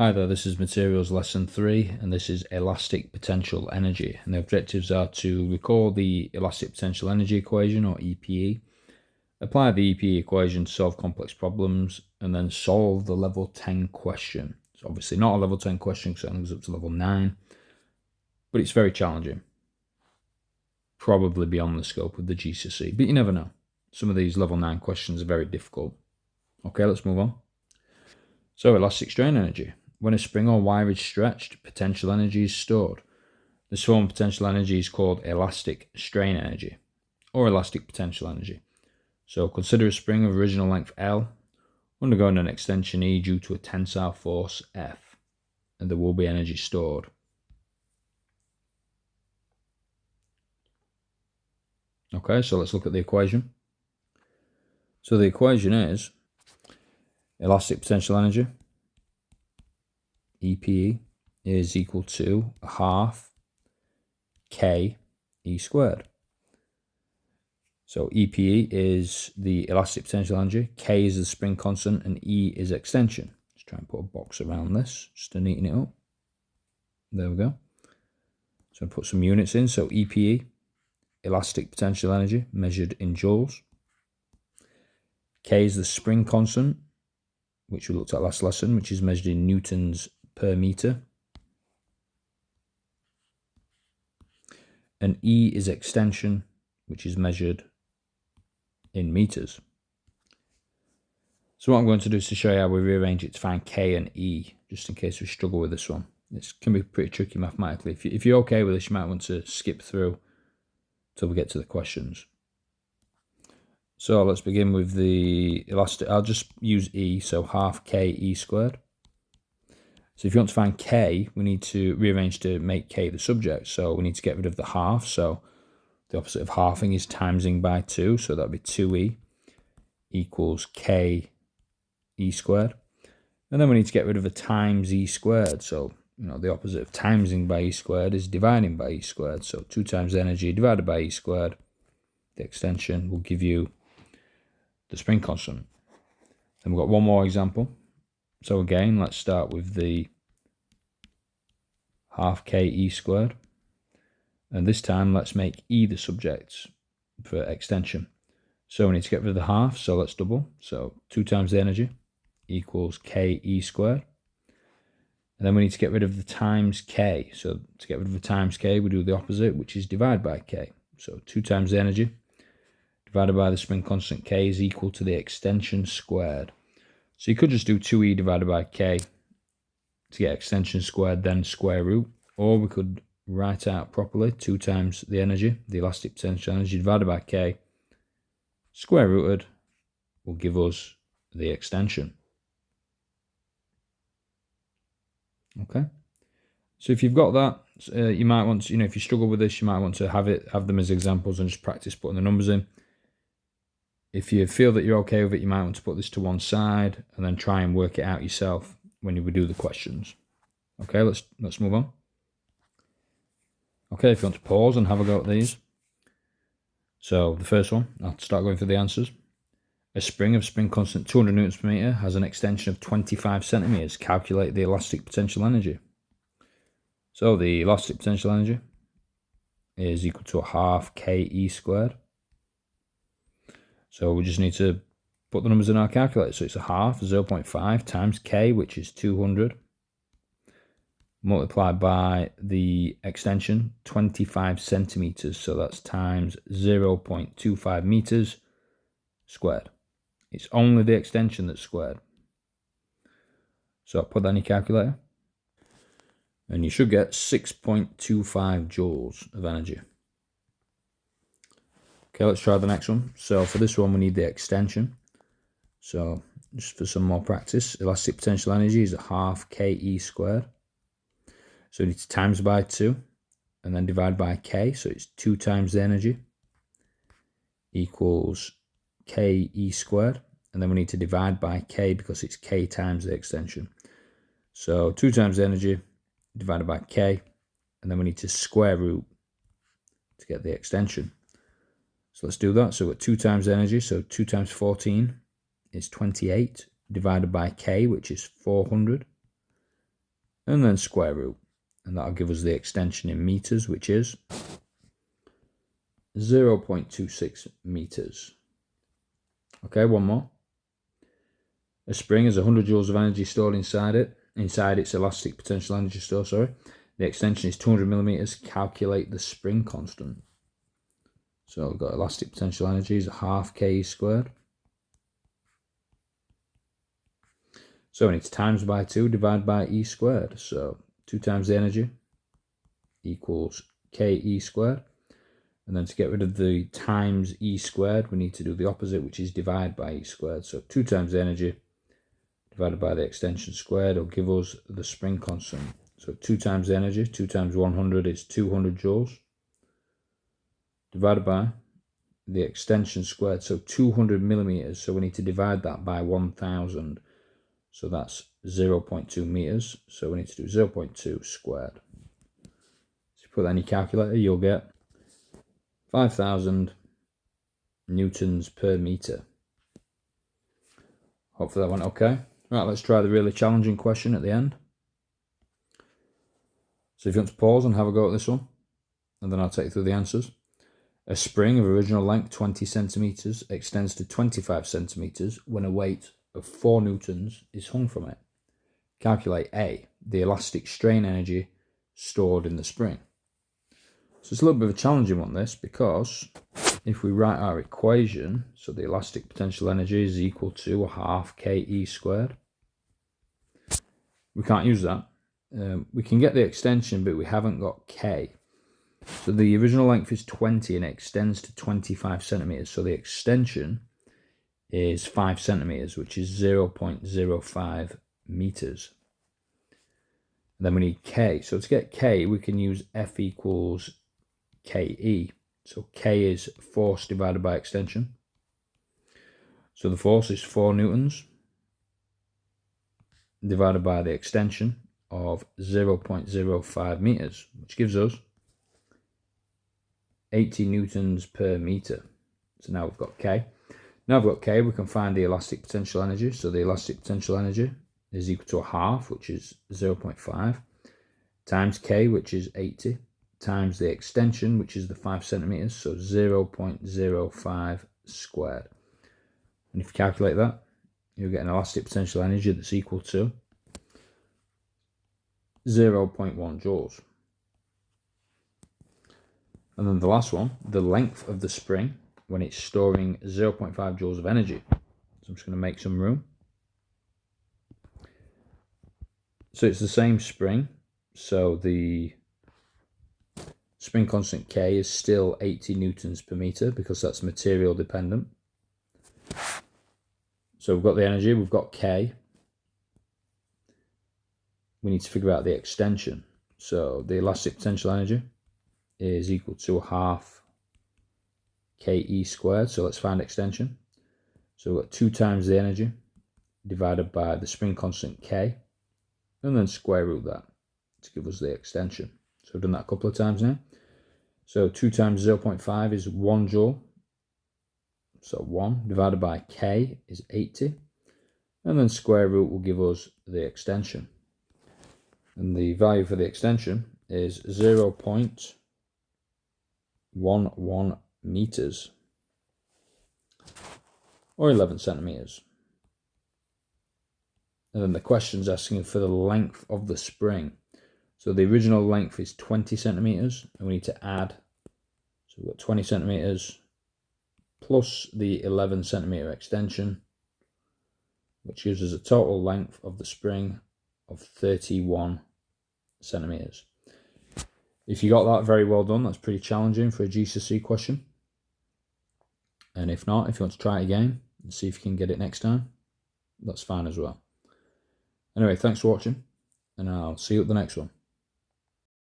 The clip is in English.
Hi there, this is Materials Lesson 3 and this is Elastic Potential Energy, and the objectives are to recall the Elastic Potential Energy equation, or EPE, apply the EPE equation to solve complex problems, and then solve the level 10 question. It's obviously not a level 10 question because it only goes up to level 9, but it's very challenging. Probably beyond the scope of the GCSE, but you never know. Some of these level 9 questions are very difficult. Okay, let's move on. So, elastic strain energy. When a spring or wire is stretched, potential energy is stored. This form of potential energy is called elastic strain energy, or elastic potential energy. So consider a spring of original length L undergoing an extension E due to a tensile force F, and there will be energy stored. Okay, so let's look at the equation. So the equation is elastic potential energy, EPE, is equal to a half K E squared. So EPE is the elastic potential energy, K is the spring constant, and E is extension. Let's try and put a box around this just to neaten it up. There we go. So I'll put some units in. So EPE, elastic potential energy, measured in joules. K is the spring constant, which we looked at last lesson, which is measured in newtons per meter. And E is extension, which is measured in meters. So what I'm going to do is to show you how we rearrange it to find K and E, just in case we struggle with this one. It can be pretty tricky mathematically. If you're okay with this, you might want to skip through till we get to the questions. So let's begin with the elastic. I'll just use E, so half K E squared. So if you want to find K, we need to rearrange to make K the subject. So we need to get rid of the half. So the opposite of halving is timesing by 2. So that'd be 2E equals K E squared. And then we need to get rid of the times E squared. So, the opposite of timesing by E squared is dividing by E squared. So 2 times the energy divided by E squared, the extension, will give you the spring constant. Then we've got one more example. So again, let's start with the half K E squared. And this time, let's make E the subject for extension. So we need to get rid of the half, so let's double. So 2 times the energy equals K E squared. And then we need to get rid of the times K. So to get rid of the times K, we do the opposite, which is divide by K. So 2 times the energy divided by the spring constant K is equal to the extension squared. So you could just do 2E divided by K to get extension squared, then square root. Or we could write out properly 2 times the energy, the elastic potential energy, divided by K, square rooted, will give us the extension. Okay, so if you've got that, you might want to, if you struggle with this, you might want to have them as examples and just practice putting the numbers in. If you feel that you're okay with it, you might want to put this to one side and then try and work it out yourself when you do the questions. Okay, let's move on. Okay, if you want to pause and have a go at these. So the first one, I'll start going through the answers. A spring of spring constant 200 newtons per meter has an extension of 25 centimeters. Calculate the elastic potential energy. So the elastic potential energy is equal to a half K E squared. So we just need to put the numbers in our calculator. So it's a half, 0.5 times K, which is 200, multiplied by the extension, 25 centimeters. So that's times 0.25 meters squared. It's only the extension that's squared. So I'll put that in your calculator. And you should get 6.25 joules of energy. Okay, let's try the next one. So for this one, we need the extension. So just for some more practice, elastic potential energy is a half K E squared. So we need to times by 2 and then divide by K. So it's 2 times the energy equals K E squared. And then we need to divide by K because it's K times the extension. So 2 times the energy divided by K. And then we need to square root to get the extension. So let's do that. So we've got 2 times the energy. So 2 times 14 is 28 divided by K, which is 400. and then square root. And that'll give us the extension in meters, which is 0.26 meters. Okay, one more. A spring has 100 joules of energy stored inside its elastic potential energy store, sorry. The extension is 200 millimeters. Calculate the spring constant. So we've got elastic potential energy is half ke squared. So we need to times by 2, divide by e squared. So 2 times the energy equals ke squared. And then to get rid of the times e squared, we need to do the opposite, which is divide by e squared. So 2 times the energy divided by the extension squared will give us the spring constant. So 2 times the energy, 2 times 100 is 200 joules, divided by the extension squared, so 200 millimeters. So we need to divide that by 1000. So that's 0.2 meters. So we need to do 0.2 squared. So you put that in your calculator, you'll get 5,000 newtons per meter. Hopefully that went okay. Right, let's try the really challenging question at the end. So if you want to pause and have a go at this one, and then I'll take you through the answers. A spring of original length 20 centimeters extends to 25 centimeters when a weight of 4 newtons is hung from it. Calculate A, the elastic strain energy stored in the spring. So it's a little bit of a challenging one, this, because if we write our equation, so the elastic potential energy is equal to half ke squared. We can't use that. We can get the extension, but we haven't got k. So the original length is 20 and it extends to 25 centimeters. So the extension is 5 centimeters, which is 0.05 meters. And then we need k. So to get k, we can use F equals ke. So k is force divided by extension. So the force is 4 newtons divided by the extension of 0.05 meters, which gives us 80 newtons per meter. So now we've got k. Now we've got k, we can find the elastic potential energy. So the elastic potential energy is equal to a half, which is 0.5, times k, which is 80, times the extension, which is the 5 centimeters, so 0.05 squared. And if you calculate that, you'll get an elastic potential energy that's equal to 0.1 joules. And then the last one, the length of the spring when it's storing 0.5 joules of energy. So I'm just going to make some room. So it's the same spring. So the spring constant K is still 80 newtons per meter because that's material dependent. So we've got the energy, we've got K. We need to figure out the extension. So the elastic potential energy is equal to a half ke squared. So let's find extension. So we've got 2 times the energy divided by the spring constant K, and then square root that to give us the extension. So we've done that a couple of times now. So 2 times 0.5 is 1 joule. So 1 divided by K is 80. And then square root will give us the extension. And the value for the extension is 0.11 meters, or 11 centimeters. And then the question's asking for the length of the spring. So the original length is 20 centimeters, and we need to add, so we've got 20 centimeters plus the 11 centimeter extension, which gives us a total length of the spring of 31 centimeters. If you got that, very well done. That's pretty challenging for a GCSE question. And if not, if you want to try it again and see if you can get it next time, that's fine as well. Anyway, thanks for watching, and I'll see you at the next one.